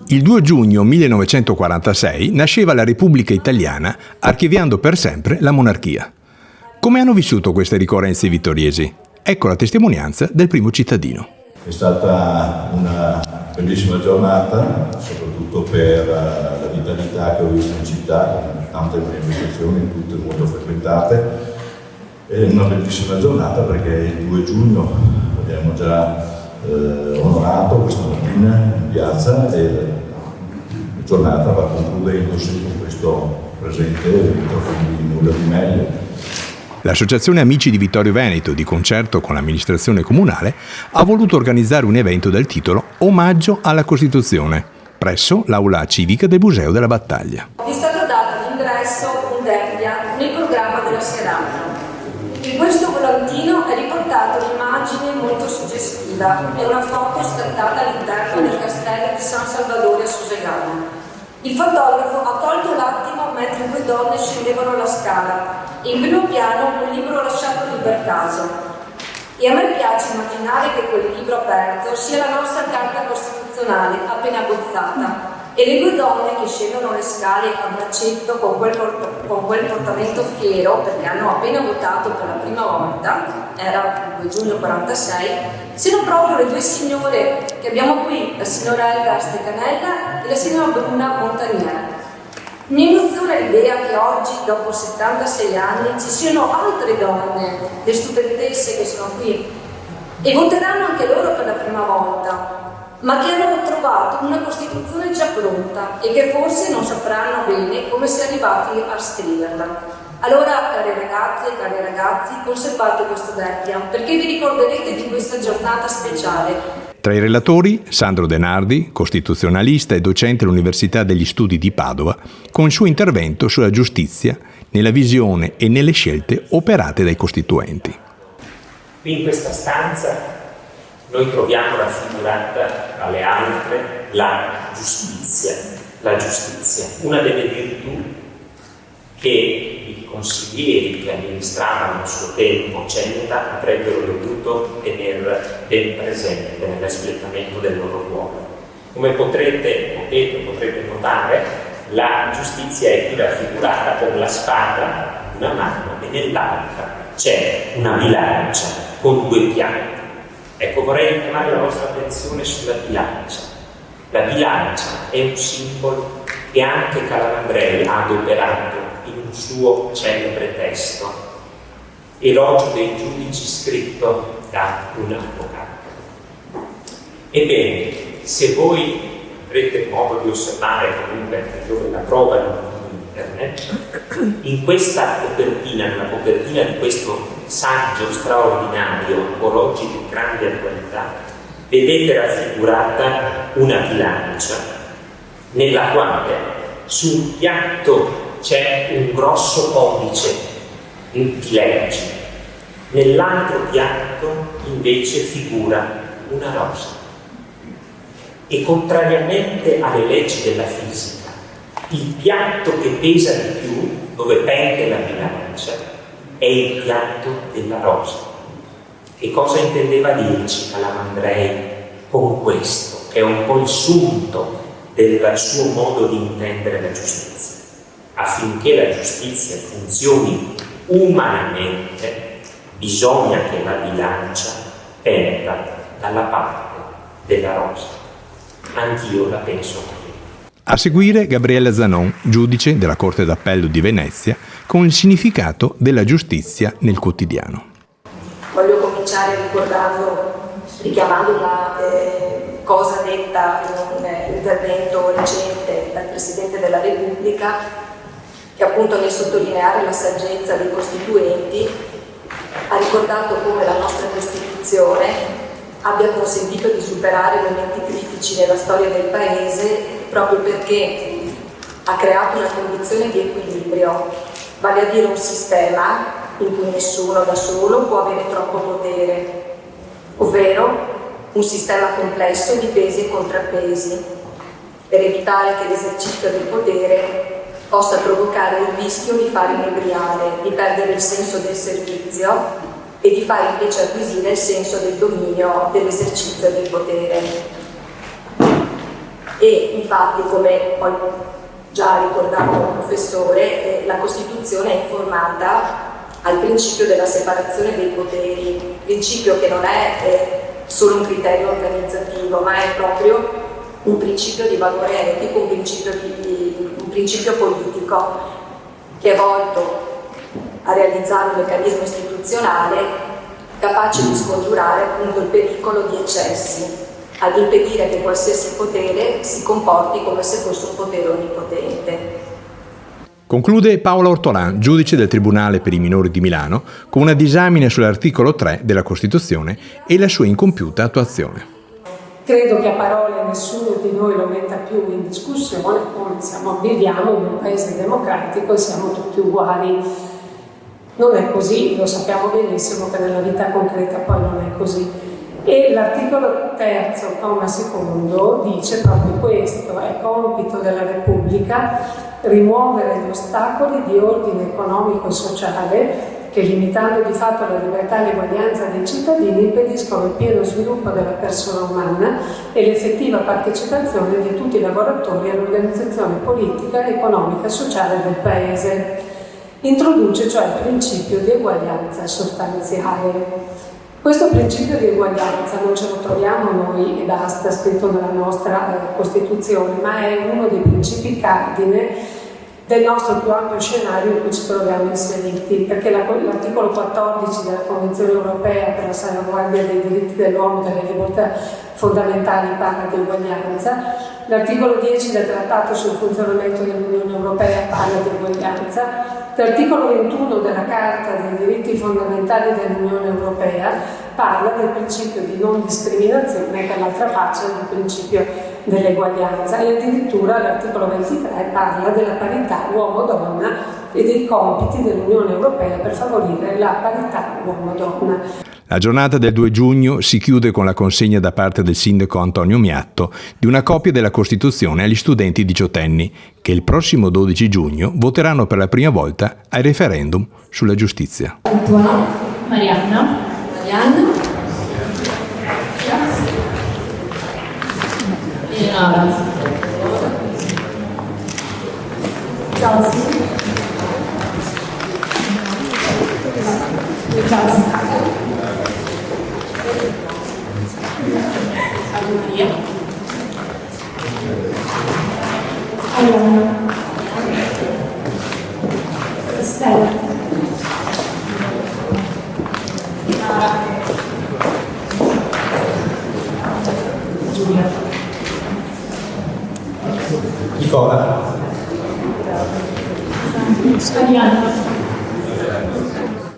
Il 2 giugno 1946 nasceva la Repubblica Italiana, archiviando per sempre la monarchia. Come hanno vissuto queste ricorrenze vittoriesi? Ecco la testimonianza del primo cittadino. È stata una bellissima giornata, soprattutto per la vitalità che ho visto in città, tante manifestazioni, tutte molto frequentate. È una bellissima giornata perché il 2 giugno abbiamo già onorato questa mattina in piazza e la giornata va concludendosi con questo presente evento, quindi nulla di meglio. L'Associazione Amici di Vittorio Veneto, di concerto con l'amministrazione comunale, ha voluto organizzare un evento dal titolo Omaggio alla Costituzione, presso l'Aula Civica del Museo della Battaglia. È stato dato l'ingresso un debbia nel programma della serata. In questo volantino è riportata un'immagine molto suggestiva, è una foto scattata all'interno del castello di San Salvadore a Susegana. Il fotografo ha colto l'attimo mentre due donne scendevano la scala e in primo piano un libro lasciato lì per caso. E a me piace immaginare che quel libro aperto sia la nostra carta costituzionale appena abbozzata e le due donne che scendono le scale a braccetto con quel portamento fiero perché hanno appena votato per la prima volta, era il 2 giugno 46, siano proprio le due signore che abbiamo qui, la signora Elga Stecanella e la signora Bruna Montagnier. Mi emoziona l'idea che oggi, dopo 76 anni, ci siano altre donne, le studentesse che sono qui e voteranno anche loro per la prima volta, ma che hanno trovato una Costituzione già pronta e che forse non sapranno bene come si è arrivati a scriverla. Allora, cari ragazze e cari ragazzi, conservate questo debbia, perché vi ricorderete di questa giornata speciale. Tra i relatori, Sandro Denardi, costituzionalista e docente all'Università degli Studi di Padova, con il suo intervento sulla giustizia, nella visione e nelle scelte operate dai costituenti. Qui in questa stanza noi troviamo raffigurata tra le altre la giustizia, una delle virtù che i consiglieri che amministravano il suo tempo Ceneda avrebbero dovuto tenere ben presente nell'espletamento del loro ruolo. Come potrete notare, la giustizia è qui raffigurata con la spada in una mano e nell'altra c'è una bilancia con due piante. Ecco, vorrei richiamare la vostra attenzione sulla bilancia. La bilancia è un simbolo che anche Calamandrei ha adoperato in un suo celebre testo, Elogio dei giudici, scritto da un avvocato. Ebbene, se voi avrete modo di osservare, comunque dove la trovano in internet, in questa copertina, nella copertina di questo saggio straordinario, ancora oggi di grande attualità, vedete raffigurata una bilancia nella quale su un piatto c'è un grosso codice di leggi, nell'altro piatto invece figura una rosa. E contrariamente alle leggi della fisica, il piatto che pesa di più, dove pende la bilancia, è il piatto della rosa. Che cosa intendeva dirci Calamandrei con questo, che è un po' il sunto del suo modo di intendere la giustizia? Affinché la giustizia funzioni umanamente, bisogna che la bilancia penda dalla parte della rosa. Anch'io la penso così. A seguire Gabriella Zanon, giudice della Corte d'Appello di Venezia, con il significato della giustizia nel quotidiano. Voglio cominciare richiamando una cosa detta in un intervento recente dal Presidente della Repubblica, che appunto nel sottolineare la saggezza dei costituenti ha ricordato come la nostra Costituzione abbia consentito di superare momenti critici nella storia del Paese proprio perché ha creato una condizione di equilibrio, vale a dire un sistema in cui nessuno da solo può avere troppo potere, ovvero un sistema complesso di pesi e contrappesi, per evitare che l'esercizio del potere possa provocare il rischio di far inebriare, di perdere il senso del servizio e di far invece acquisire il senso del dominio dell'esercizio del potere. E infatti, come poi già ricordato il professore, la Costituzione è informata al principio della separazione dei poteri, principio che non è solo un criterio organizzativo, ma è proprio un principio di valore etico, un principio politico che è volto a realizzare un meccanismo istituzionale capace di scongiurare appunto il pericolo di eccessi, ad impedire che qualsiasi potere si comporti come se fosse un potere onnipotente. Conclude Paola Ortolan, giudice del Tribunale per i minori di Milano, con una disamina sull'articolo 3 della Costituzione e la sua incompiuta attuazione. Credo che a parole nessuno di noi lo metta più in discussione, come viviamo in un paese democratico e siamo tutti uguali. Non è così, lo sappiamo benissimo che nella vita concreta poi non è così. E l'articolo 3, comma 2, dice proprio questo: è compito della Repubblica rimuovere gli ostacoli di ordine economico e sociale che, limitando di fatto la libertà e l'eguaglianza dei cittadini, impediscono il pieno sviluppo della persona umana e l'effettiva partecipazione di tutti i lavoratori all'organizzazione politica, economica e sociale del Paese. Introduce cioè il principio di eguaglianza sostanziale. Questo principio di eguaglianza non ce lo troviamo noi e basta scritto nella nostra Costituzione, ma è uno dei principi cardine del nostro più ampio scenario in cui ci troviamo inseriti, perché l'articolo 14 della Convenzione Europea per la salvaguardia dei diritti dell'uomo e delle libertà fondamentali parla di uguaglianza, l'articolo 10 del Trattato sul funzionamento dell'Unione Europea parla di uguaglianza, l'articolo 21 della Carta dei diritti fondamentali dell'Unione Europea parla del principio di non discriminazione, che è l'altra faccia del principio dell'eguaglianza, e addirittura l'articolo 23 parla della parità uomo-donna e dei compiti dell'Unione Europea per favorire la parità uomo-donna. La giornata del 2 giugno si chiude con la consegna da parte del sindaco Antonio Miatto di una copia della Costituzione agli studenti diciottenni che il prossimo 12 giugno voteranno per la prima volta al referendum sulla giustizia. Antonio, Marianna, Eleonora, Maria, Arianna, Stella, Giulia, Nicola, Arianna,